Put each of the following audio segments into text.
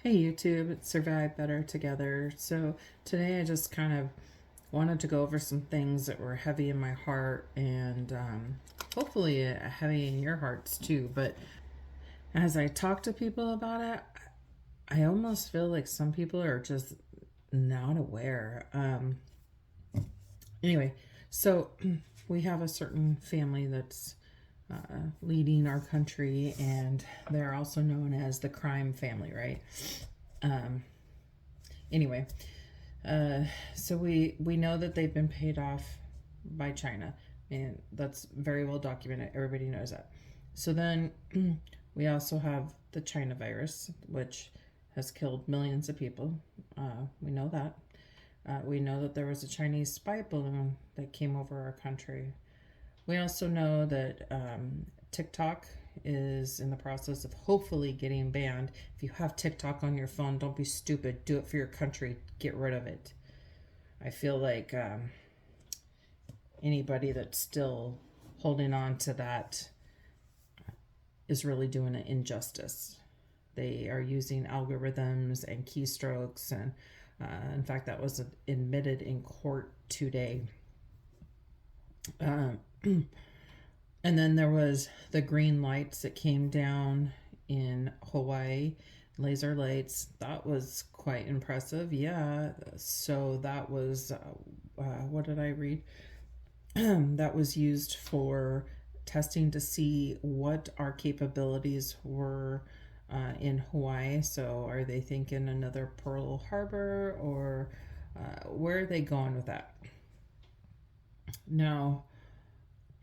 Hey YouTube, it's Survive Better Together. So today I just kind of wanted to go over some things that were heavy in my heart and hopefully heavy in your hearts too. But as I talk to people about it, I almost feel like some people are just not aware. Anyway, so we have a certain family that's leading our country, and they're also known as the crime family, right? Um, anyway, Uh, so we know that they've been paid off by China, and that's very well documented. Everybody knows that. So then we also have the China virus, which has killed millions of people. We know that. We know that there was a Chinese spy balloon that came over our country. We also know that TikTok is in the process of hopefully getting banned. If you have TikTok on your phone, don't be stupid. Do it for your country. Get rid of it. I feel like anybody that's still holding on to that is really doing an injustice. They are using algorithms and keystrokes, and in fact, that was admitted in court today. Um, and then there was the green lights that came down in Hawaii, laser lights. That was quite impressive. Yeah. So that was, what did I read? That was used for testing to see what our capabilities were in Hawaii. So, are they thinking another Pearl Harbor, or where are they going with that? Now,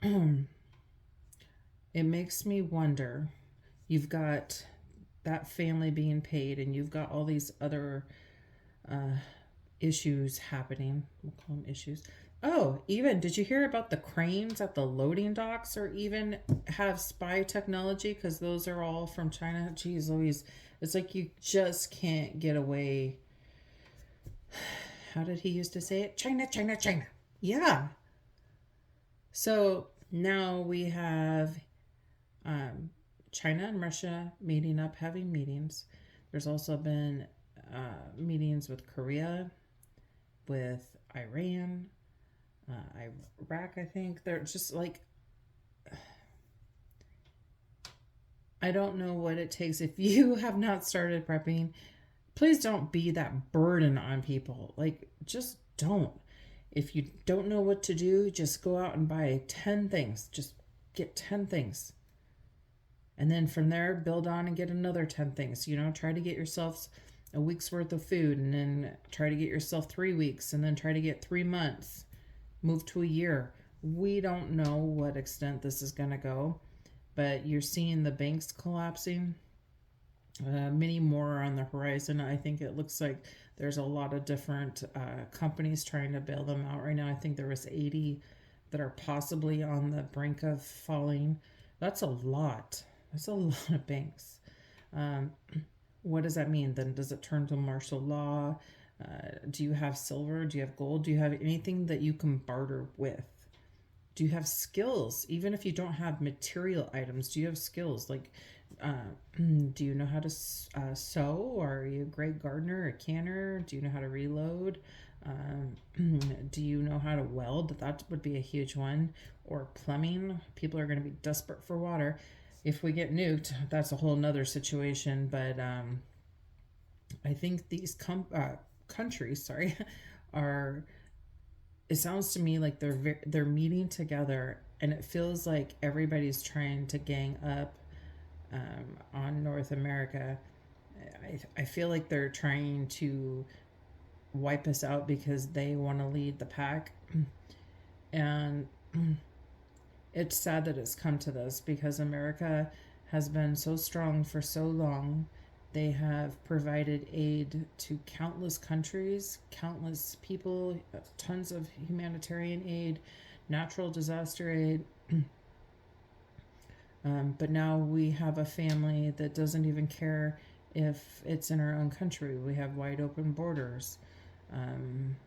it makes me wonder. You've got that family being paid, and you've got all these other uh, issues happening. We'll call them issues. Oh, even did you hear about the cranes at the loading docks, or even have spy technology? Because those are all from China. Jeez Louise. It's like you just can't get away. How did he used to say it? China, China, China. Yeah. So now we have um, China and Russia meeting up, having meetings. There's also been meetings with Korea, with Iran, Iraq, I think. They're just like, I don't know what it takes. If you have not started prepping, please don't be that burden on people. Like, just don't. If you don't know what to do, just go out and buy 10 things. Just get 10 things. And then from there, build on and get another 10 things. Try to get yourself a week's worth of food, and then try to get yourself 3 weeks, and then try to get 3 months. Move to a year. We don't know what extent this is going to go, but you're seeing the banks collapsing. Many more are on the horizon. I think it looks like there's a lot of different companies trying to bail them out right now. I think there was 80 that are possibly on the brink of falling. That's a lot. That's a lot of banks. Um, what does that mean? Then does it turn to martial law? Do you have silver? Do you have gold? Do you have anything that you can barter with? Do you have skills? Even if you don't have material items, do you have skills? Like, do you know how to sew? Or are you a great gardener, a canner? Do you know how to reload? Do you know how to weld? That would be a huge one. Or plumbing. People are going to be desperate for water. If we get nuked, that's a whole nother situation. But I think these countries, sorry, are. It sounds to me like they're meeting together, and it feels like everybody's trying to gang up on North America. I feel like they're trying to wipe us out because they want to lead the pack, and it's sad that it's come to this because America has been so strong for so long. They have provided aid to countless countries, countless people, tons of humanitarian aid, natural disaster aid. But now we have a family that doesn't even care if it's in our own country. We have wide open borders.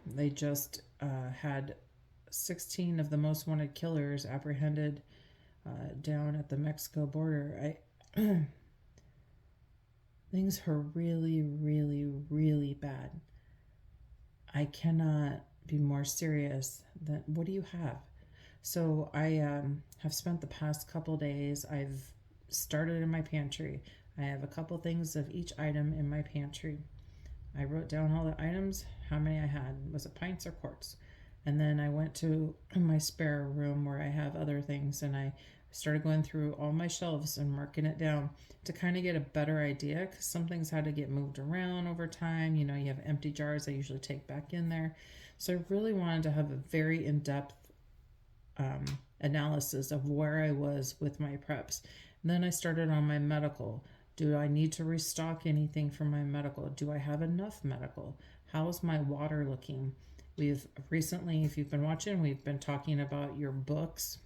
They just had 16 of the most wanted killers apprehended down at the Mexico border. things are really, really, really bad. I cannot be more serious than what do you have? So I have spent the past couple days, I've started in my pantry. I have a couple things of each item in my pantry. I wrote down all the items, how many I had. Was it pints or quarts? And then I went to my spare room where I have other things and I started going through all my shelves and marking it down to kind of get a better idea because some things had to get moved around over time. You know, you have empty jars I usually take back in there. So I really wanted to have a very in depth um, analysis of where I was with my preps. And then I started on my medical. Do I need to restock anything for my medical? Do I have enough medical? How is my water looking? We've recently, if you've been watching, we've been talking about your books,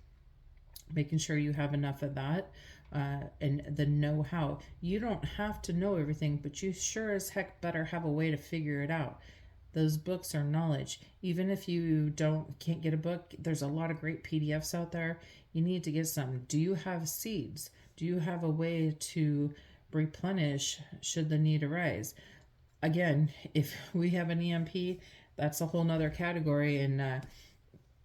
making sure you have enough of that, and the know how. You don't have to know everything, but you sure as heck better have a way to figure it out. Those books are knowledge. Even if you can't get a book, there's a lot of great PDFs out there. You need to get some. Do you have seeds? Do you have a way to replenish should the need arise? Again, if we have an EMP, that's a whole nother category, and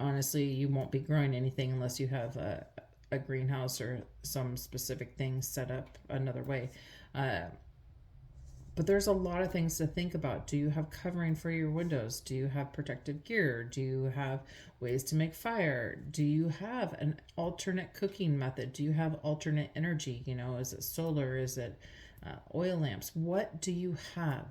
honestly, you won't be growing anything unless you have a greenhouse or some specific thing set up another way. Uh, but there's a lot of things to think about. Do you have covering for your windows? Do you have protective gear? Do you have ways to make fire? Do you have an alternate cooking method? Do you have alternate energy? You know, is it solar? Is it oil lamps? What do you have?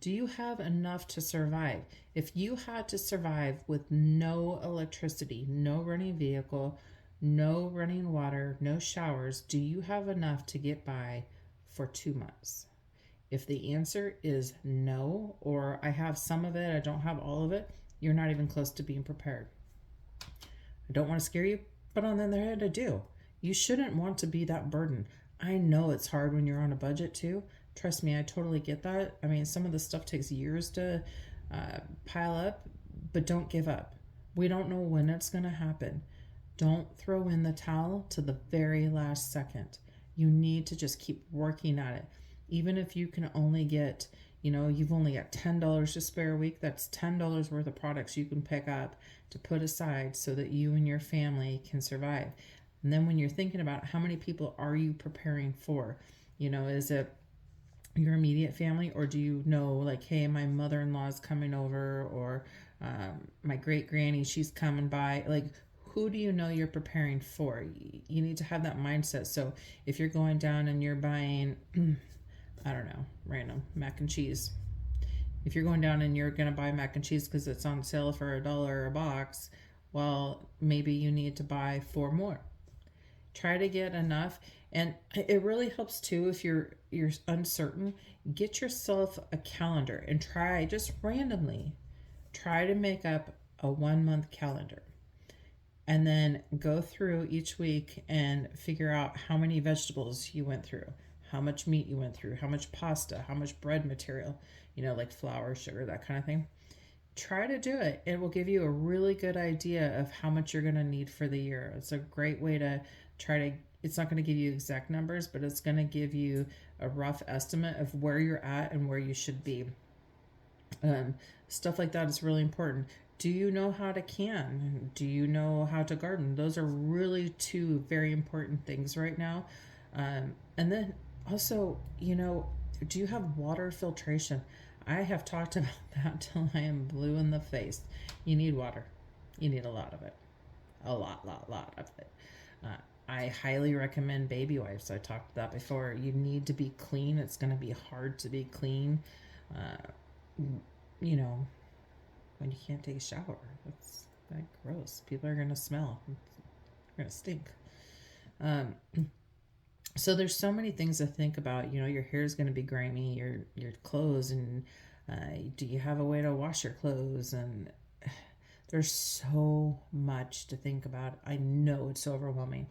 Do you have enough to survive? If you had to survive with no electricity, no running vehicle, no running water, no showers, do you have enough to get by for 2 months? If the answer is no, or I have some of it, I don't have all of it, you're not even close to being prepared. I don't want to scare you, but on the other hand, I do. You shouldn't want to be that burden. I know it's hard when you're on a budget too. Trust me, I totally get that. I mean, some of the stuff takes years to pile up, but don't give up. We don't know when it's going to happen. Don't throw in the towel to the very last second. You need to just keep working at it. Even if you can only get, you've only got $10 to spare a week, that's $10 worth of products you can pick up to put aside so that you and your family can survive. And then when you're thinking about how many people are you preparing for, is it your immediate family, or do you know, like, hey, my mother-in-law is coming over, or my great granny, she's coming by? Like, who do you know you're preparing for? You need to have that mindset. So if you're going down and you're buying I don't know, random mac and cheese, if you're going down and you're going to buy mac and cheese because it's on sale for $1 a box, well, maybe you need to buy 4 more. Try to get enough. And it really helps too if you're uncertain. Get yourself a calendar and try, just randomly try to make up a 1 month calendar, and then go through each week and figure out how many vegetables you went through, how much meat you went through, how much pasta, how much bread material, like flour, sugar, that kind of thing. Try to do it. It will give you a really good idea of how much you're going to need for the year. It's a great way to try to, it's not going to give you exact numbers, but it's going to give you a rough estimate of where you're at and where you should be. Stuff like that is really important. Do you know how to can? Do you know how to garden? Those are really 2 very important things right now. And then also, do you have water filtration? I have talked about that till I am blue in the face. You need water. You need a lot of it. A lot of it. Uh, I highly recommend baby wipes. I talked about that before. You need to be clean. It's going to be hard to be clean. You know, when you can't take a shower. That's that gross. People are gonna smell. They're gonna stink. Um, so there's so many things to think about. Your hair is gonna be grimy. Your clothes, and do you have a way to wash your clothes? And there's so much to think about. I know it's so overwhelming.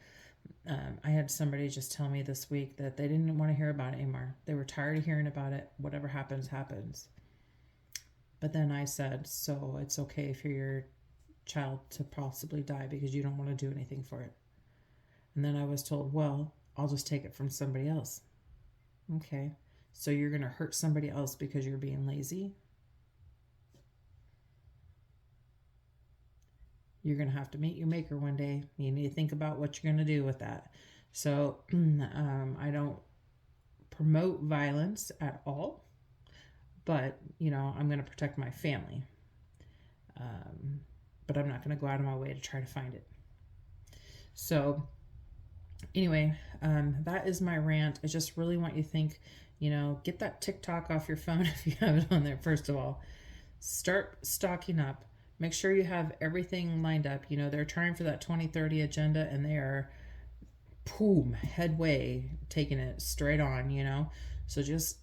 I had somebody just tell me this week that they didn't want to hear about it anymore. They were tired of hearing about it. Whatever happens, happens. But then I said, so it's okay for your child to possibly die because you don't want to do anything for it. And then I was told, well, I'll just take it from somebody else. Okay. So you're going to hurt somebody else because you're being lazy. You're going to have to meet your maker one day. You need to think about what you're going to do with that. So I don't promote violence at all, but I'm going to protect my family. But I'm not going to go out of my way to try to find it. So anyway, that is my rant. I just really want you to think, get that TikTok off your phone if you have it on there. First of all, start stocking up. Make sure you have everything lined up. They're trying for that 2030 agenda, and they are, boom, headway, taking it straight on. So just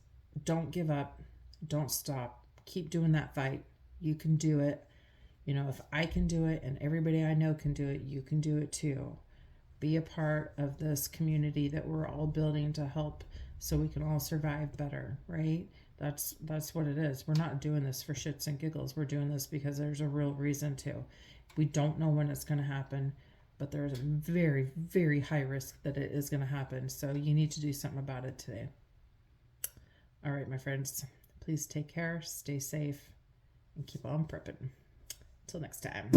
don't give up. Don't stop. Keep doing that fight. You can do it. If I can do it and everybody I know can do it, you can do it too. Be a part of this community that we're all building to help so we can all survive better, right? That's what it is. We're not doing this for shits and giggles. We're doing this because there's a real reason to. We don't know when it's going to happen, but there's a very, very high risk that it is going to happen. So you need to do something about it today. All right, my friends, please take care, stay safe, and keep on prepping. Till next time.